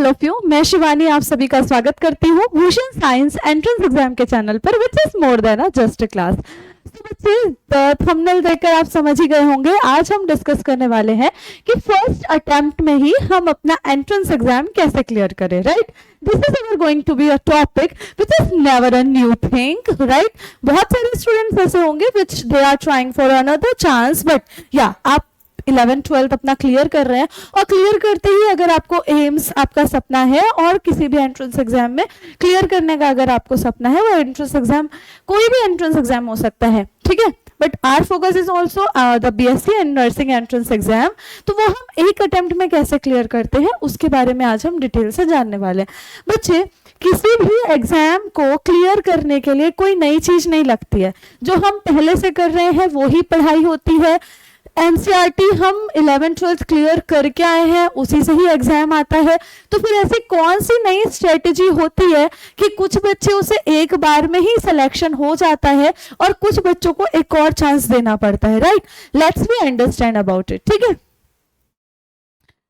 All of you, मैं शिवानी आप सभी का स्वागत करती हूँ भूषण साइंस एंट्रेंस एग्जाम के चैनल पर, which is more than a just class. तो बच्चे थंबनेल देखकर आप समझ ही गए होंगे, आज हम डिस्कस करने वाले हैं कि फर्स्ट अटेम्प्ट में ही हम अपना एंट्रेंस एग्जाम कैसे क्लियर करें, right. This is our going to be a topic which is never a new thing, right. बहुत सारे स्टूडेंट्स ऐसे होंगे which they are trying for another chance, but या आप 11th-12th अपना क्लियर कर रहे हैं, और क्लियर करते ही अगर आपको एम्स आपका सपना है और किसी भी एंट्रेंस एग्जाम में क्लियर करने का अगर आपको सपना है, वो एंट्रेंस एग्जाम कोई भी एंट्रेंस एग्जाम हो सकता है, ठीक है। But our focus is also the BSc and nursing entrance exam, तो वो हम एक अटेम्प्ट में कैसे क्लियर करते हैं उसके बारे में आज हम डिटेल से जानने वाले हैं। बच्चे, किसी भी एग्जाम को क्लियर करने के लिए कोई नई चीज नहीं लगती है, जो हम पहले से कर रहे हैं वो ही पढ़ाई होती है। एनसीईआरटी हम 11th-12th क्लियर करके आए हैं, उसी से ही एग्जाम आता है। तो फिर ऐसी कौन सी नई स्ट्रेटेजी होती है कि कुछ बच्चे उसे एक बार में ही सिलेक्शन हो जाता है और कुछ बच्चों को एक और चांस देना पड़ता है, right. Let's be understand about it, ठीक है।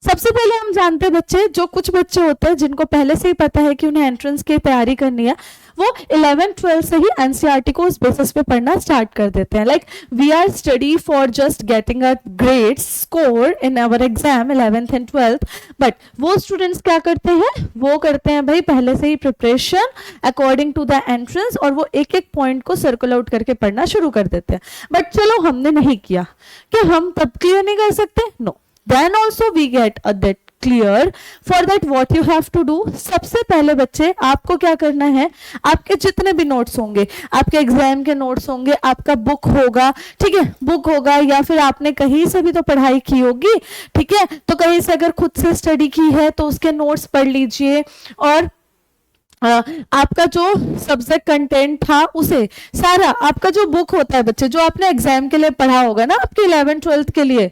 सबसे पहले हम जानते हैं बच्चे, जो कुछ बच्चे होते हैं जिनको पहले से ही पता है कि उन्हें एंट्रेंस की तैयारी करनी है, वो 11th-12th से ही एनसीईआरटी को उस बेसिस पे पढ़ना स्टार्ट कर देते हैं। Like we are study for just getting a great score in our exam 11th and 12th, but वो स्टूडेंट्स क्या करते हैं, वो करते हैं भाई पहले से ही preparation according to the entrance, और वो एक एक पॉइंट को सर्कल आउट करके पढ़ना शुरू कर देते हैं। बट चलो हमने नहीं किया, क्या हम तब क्लियर नहीं कर सकते? No, then also we get that clear. For that what you have to do, सबसे पहले बच्चे आपको क्या करना है, आपके जितने भी नोट्स होंगे, आपके एग्जाम के नोट्स होंगे, आपका बुक होगा, ठीक है, बुक होगा, या फिर आपने कहीं से भी तो पढ़ाई की होगी, ठीक है, तो कहीं से अगर खुद से स्टडी की है तो उसके नोट्स पढ़ लीजिए, और आपका जो सब्जेक्ट कंटेंट था उसे सारा, आपका जो बुक होता है बच्चे, जो आपने एग्जाम के लिए पढ़ा होगा ना, आपके 11th-12th के लिए,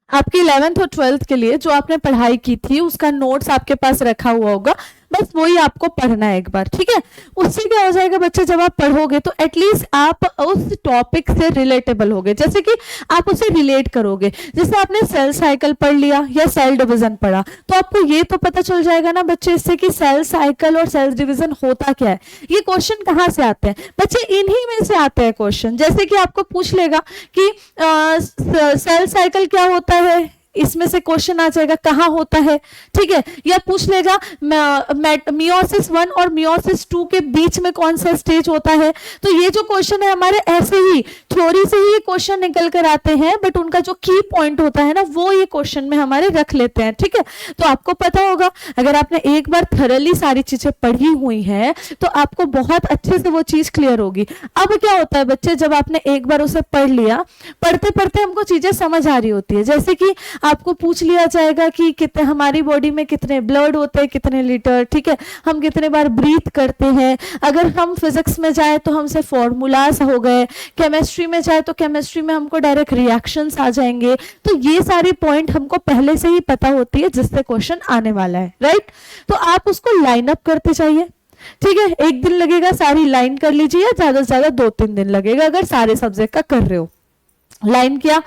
आपकी 11th और 12th के लिए जो आपने पढ़ाई की थी उसका नोट्स आपके पास रखा हुआ होगा, बस वही आपको पढ़ना है एक बार, ठीक है। उससे क्या हो जाएगा बच्चे, जब आप पढ़ोगे तो एटलीस्ट आप उस टॉपिक से रिलेटेबल होगे, जैसे कि आप उसे रिलेट करोगे। जैसे आपने सेल साइकिल पढ़ लिया या सेल डिवीजन पढ़ा, तो आपको ये तो पता चल जाएगा ना बच्चे इससे कि सेल साइकिल और सेल डिवीजन होता क्या है। ये क्वेश्चन कहाँ से आते हैं बच्चे, इन्हीं में से आते हैं क्वेश्चन। जैसे कि आपको पूछ लेगा कि सेल साइकिल क्या होता है, इसमें से क्वेश्चन आ जाएगा कहाँ होता है, ठीक है। या पूछ लेगा मियोसिस 1 और मियोसिस 2 के बीच में कौन सा स्टेज होता है। तो ये जो क्वेश्चन है हमारे ऐसे ही थ्योरी से ही ये क्वेश्चन निकल कर आते हैं, बट उनका जो की पॉइंट होता है ना, वो ये क्वेश्चन में हमारे रख लेते हैं, ठीक है। तो आपको पता होगा, अगर आपने एक बार थरली सारी चीजें पढ़ी हुई हैं तो आपको बहुत अच्छे से वो चीज क्लियर होगी। अब क्या होता है बच्चे, जब आपने एक बार उसे पढ़ लिया, पढ़ते पढ़ते हमको चीजें समझ आ रही होती है। जैसे कि आपको पूछ लिया जाएगा कि कितने हमारी बॉडी में कितने ब्लड होते हैं, कितने लीटर, ठीक है, हम कितने बार ब्रीथ करते हैं। अगर हम फिजिक्स में जाए तो हमसे फॉर्मूलाज हो गए, केमिस्ट्री में जाए तो केमिस्ट्री में हमको डायरेक्ट रिएक्शंस आ जाएंगे। तो ये सारी पॉइंट हमको पहले से ही पता होती है जिससे क्वेश्चन आने वाला है, राइट। तो आप उसको लाइन अप करते जाइए, ठीक है। एक दिन लगेगा सारी लाइन कर लीजिए, ज्यादा से ज्यादा 2-3 दिन लगेगा अगर सारे सब्जेक्ट का कर रहे हो। लाइन किया,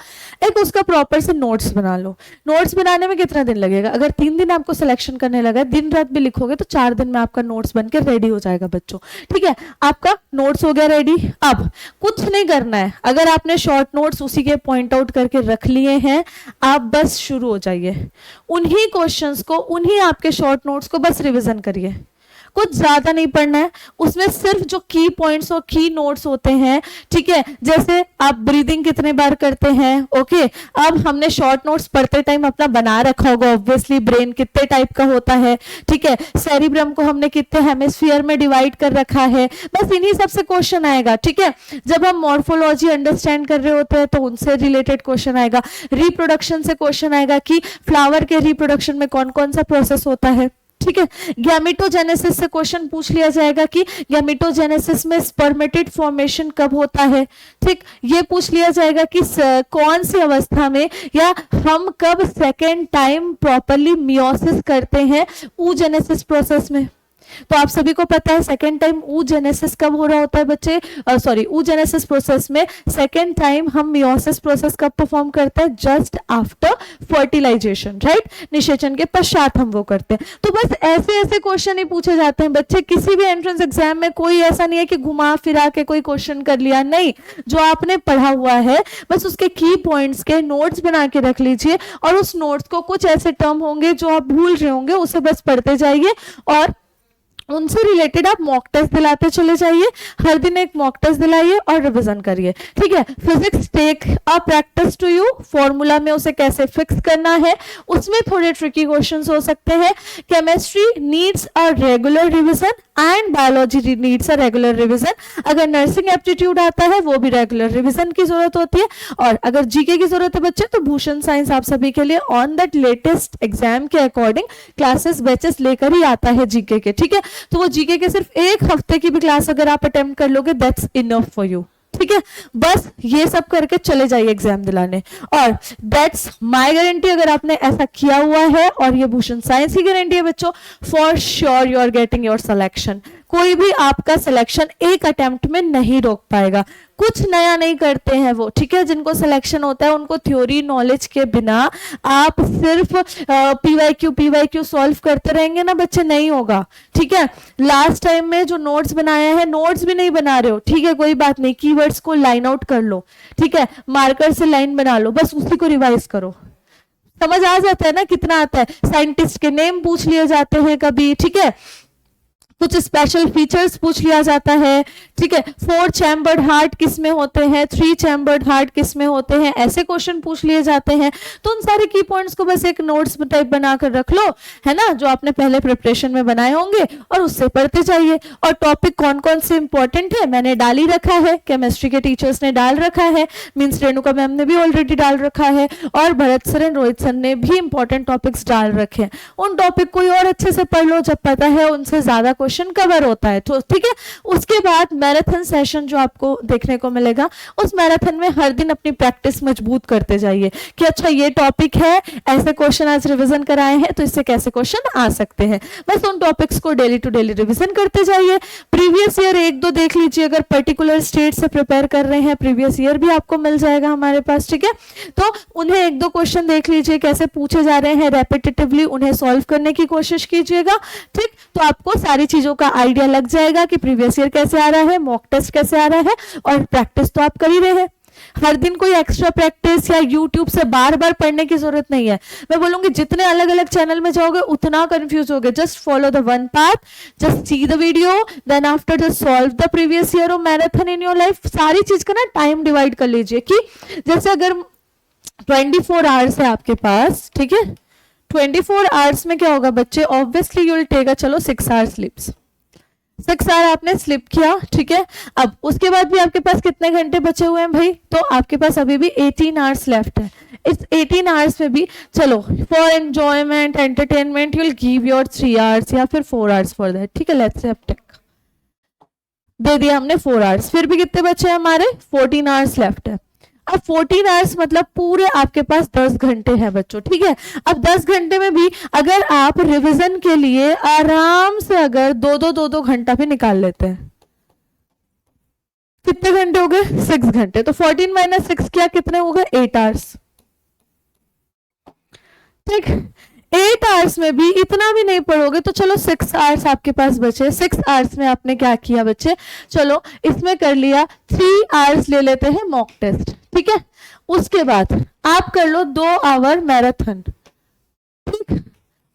एक उसका प्रॉपर से नोट्स बना लो। नोट्स बनाने में कितना दिन लगेगा, अगर 3 दिन आपको सिलेक्शन करने लगा, दिन रात भी लिखोगे तो 4 दिन में आपका नोट्स बनकर रेडी हो जाएगा बच्चों, ठीक है। आपका नोट्स हो गया रेडी। अब कुछ नहीं करना है, अगर आपने शॉर्ट नोट्स उसी के पॉइंट आउट करके रख लिए हैं, आप बस शुरू हो जाइए, उन्हीं क्वेश्चंस को, उन्हीं आपके शॉर्ट नोट्स को बस रिविजन करिए। कुछ ज्यादा नहीं पढ़ना है, उसमें सिर्फ जो की पॉइंट्स और की नोट्स होते हैं, ठीक है। जैसे आप ब्रीदिंग कितने बार करते हैं, ओके। अब हमने शॉर्ट नोट्स पढ़ते टाइम अपना बना रखा होगा, ऑब्वियसली ब्रेन कितने टाइप का होता है, ठीक है। सेरिब्रम को हमने कितने हेमिस्फीयर में डिवाइड कर रखा है, बस इन्हीं सबसे क्वेश्चन आएगा, ठीक है। जब हम मॉर्फोलॉजी अंडरस्टैंड कर रहे होते हैं तो उनसे रिलेटेड क्वेश्चन आएगा। रिप्रोडक्शन से क्वेश्चन आएगा कि फ्लावर के रिप्रोडक्शन में कौन कौन सा प्रोसेस होता है, ठीक है। गैमेटोजेनेसिस से क्वेश्चन पूछ लिया जाएगा कि गैमेटोजेनेसिस में स्पर्मेटिड फॉर्मेशन कब होता है, ठीक। ये पूछ लिया जाएगा कि कौन सी अवस्था में या हम कब सेकेंड टाइम प्रॉपरली मियोसिस करते हैं, oogenesis प्रोसेस में। तो आप सभी को पता है सेकेंड टाइम oogenesis कब हो रहा होता है बच्चे, सॉरी oogenesis प्रोसेस में सेकेंड टाइम हम मियोसिस प्रोसेस कब परफॉर्म करते हैं, जस्ट आफ्टर फर्टिलाइजेशन, राइट, निषेचन के पश्चात हम वो करते हैं। तो बस ऐसे ऐसे क्वेश्चन ही पूछे जाते हैं बच्चे, किसी भी एंट्रेंस एग्जाम में कोई ऐसा नहीं है कि घुमा फिरा के कोई क्वेश्चन कर लिया, नहीं, जो आपने पढ़ा हुआ है बस उसके की पॉइंट्स के नोट्स बना के रख लीजिए, और उस नोट्स को कुछ ऐसे टर्म होंगे जो आप भूल रहे होंगे उसे बस पढ़ते जाइए, और उनसे रिलेटेड आप मॉक टेस्ट दिलाते चले जाइए, हर दिन एक मॉक टेस्ट दिलाइए और रिवीजन करिए, ठीक है। Physics take a practice to you, formula में उसे कैसे फिक्स करना है उसमें थोड़े ट्रिकी क्वेश्चंस हो सकते हैं। Chemistry needs a regular revision and biology needs a regular revision. अगर नर्सिंग एप्टीट्यूड आता है वो भी रेगुलर रिवीजन की जरूरत होती है, और अगर जीके की जरूरत है बच्चे तो भूषण साइंस आप सभी के लिए ऑन दैट लेटेस्ट एग्जाम के अकॉर्डिंग क्लासेस बैचेस लेकर ही आता है जीके के, ठीक है। तो वो जीके के सिर्फ एक हफ्ते की भी क्लास अगर आप अटेम्प्ट कर लोगे दैट्स इनफ फॉर यू, ठीक है। बस ये सब करके चले जाइए एग्जाम दिलाने, और दैट्स माय गारंटी, अगर आपने ऐसा किया हुआ है, और ये भूषण साइंस की गारंटी है बच्चों, for sure you are getting your selection. कोई भी आपका सिलेक्शन एक अटेम्प्ट में नहीं रोक पाएगा, कुछ नया नहीं करते हैं वो, ठीक है। जिनको सिलेक्शन होता है उनको थ्योरी नॉलेज के बिना आप सिर्फ पीवाईक्यू सॉल्व करते रहेंगे ना बच्चे, नहीं होगा, ठीक है। लास्ट टाइम में जो नोट्स बनाया है, नोट्स भी नहीं बना रहे हो, ठीक है, कोई बात नहीं, कीवर्ड्स को लाइन आउट कर लो, ठीक है, मार्कर से लाइन बना लो, बस उसी को रिवाइज करो, समझ आ जाता है ना कितना आता है। साइंटिस्ट के नेम पूछ लिए जाते हैं कभी, ठीक है, कुछ स्पेशल फीचर्स पूछ लिया जाता है, ठीक है, 4 चैम्बर्ड हार्ट किस में होते हैं, 3 चैम्बर्ड हार्ट किस में होते हैं, ऐसे क्वेश्चन पूछ लिए जाते हैं। तो उन सारे की पॉइंट्स को बस एक नोट्स टाइप बनाकर रख लो, है ना, जो आपने पहले प्रिपरेशन में बनाए होंगे, और उससे पढ़ते जाइए। और टॉपिक कौन कौन से इंपॉर्टेंट है मैंने डाल ही रखा है, केमिस्ट्री के टीचर्स ने डाल रखा है, मीन्स रेणुका मैम ने भी ऑलरेडी डाल रखा है, और Bharat sir and Rohit sir ने भी इंपॉर्टेंट टॉपिक्स डाल रखे हैं। उन टॉपिक को और अच्छे से पढ़ लो, जब पता है उनसे ज्यादा क्वेश्चन कवर होता है, तो ठीक है। उसके बाद मैराथन सेशन जो आपको देखने को मिलेगा, उस मैराथन में हर दिन अपनी प्रैक्टिस मजबूत करते जाइए कि अच्छा ये टॉपिक है, ऐसे क्वेश्चन आज रिवीजन कराए हैं तो इससे कैसे क्वेश्चन आ सकते हैं। बस उन टॉपिक्स को डेली टू डेली रिवीजन करते जाइए। प्रीवियस ईयर 1-2 देख लीजिए, अगर पर्टिकुलर स्टेट से प्रिपेयर कर रहे हैं प्रीवियस ईयर भी आपको मिल जाएगा हमारे पास, ठीक है। तो उन्हें 1-2 क्वेश्चन देख लीजिए कैसे पूछे जा रहे हैं, रेपिटेटिवली उन्हें सॉल्व करने की कोशिश कीजिएगा, ठीक। तो आपको सारी चीजों का आइडिया लग जाएगा कि प्रीवियस ईयर कैसे आ रहा है, मॉक टेस्ट कैसे आ रहा है, और प्रैक्टिस तो आप कर ही रहे हैं। हर दिन कोई एक्स्ट्रा प्रैक्टिस या YouTube से बार बार पढ़ने की जरूरत नहीं है। मैं बोलूंगी जितने अलग अलग चैनल में जाओगे उतना कंफ्यूज होगे। Just follow the one path, just see the video, then after just solve the previous year और मैराथन इन योर लाइफ। सारी चीज का ना टाइम डिवाइड कर लीजिए कि जैसे अगर 24 आवर्स है आपके पास, ठीक है, 24 आवर्स में क्या होगा बच्चे, obviously you will take a, चलो 6 आवर्स स्लीप्स, 6 आवर आपने स्लिप किया, ठीक है। अब उसके बाद भी आपके पास कितने घंटे बचे हुए हैं भाई, तो आपके पास अभी भी 18 आवर्स लेफ्ट है। इस 18 आवर्स में भी चलो for enjoyment entertainment you will give your 3 hours या फिर 4 आवर्स फॉर दैट, ठीक है। लेट्स से अब टेक दे दिया हमने 4 आवर्स, फिर भी कितने बचे हैं हमारे, 14 आवर्स लेफ्ट है। अब 14 आवर्स मतलब पूरे आपके पास 10 घंटे हैं बच्चों, ठीक है। अब 10 घंटे में भी अगर आप रिवीजन के लिए आराम से अगर 2-2 घंटा भी निकाल लेते हैं, कितने घंटे हो गए, 6 घंटे। तो 14 - 6 क्या, कितने हो गए, 8 आवर्स, ठीक। 8 आवर्स में भी इतना भी नहीं पढ़ोगे तो चलो 6 आवर्स आपके पास बचे। 6 आवर्स में आपने क्या किया बच्चे, चलो इसमें कर लिया 3 आवर्स ले लेते हैं मॉक टेस्ट, ठीक है। उसके बाद आप कर लो 2 आवर मैराथन, ठीक।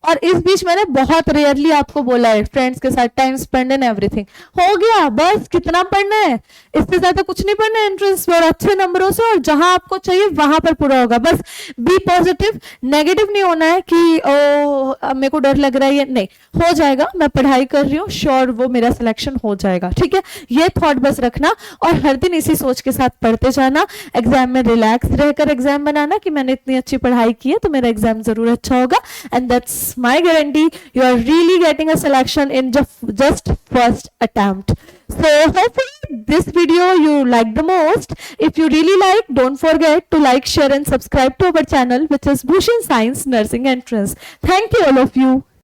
और इस बीच मैंने बहुत रेयरली आपको बोला है फ्रेंड्स के साथ टाइम स्पेंड एंड एवरीथिंग, हो गया बस। कितना पढ़ना है, इससे ज्यादा कुछ नहीं पढ़ना है एंट्रेंस में, और अच्छे नंबरों से, और जहां आपको चाहिए वहां पर पूरा होगा। बस बी पॉजिटिव, नेगेटिव नहीं होना है कि ओ मेरे को डर लग रहा है, ये नहीं, हो जाएगा, मैं पढ़ाई कर रही हूँ, श्योर वो मेरा सिलेक्शन हो जाएगा, ठीक है। ये थॉट बस रखना और हर दिन इसी सोच के साथ पढ़ते जाना। एग्जाम में रिलैक्स रहकर एग्जाम बनाना कि मैंने इतनी अच्छी पढ़ाई की है तो मेरा एग्जाम जरूर अच्छा होगा, and that's my guarantee you are really getting a selection in just first attempt. So hopefully this video you like the most. If you really like, don't forget to like, share and subscribe to our channel which is Bhushan Science Nursing Entrance. Thank you all of you.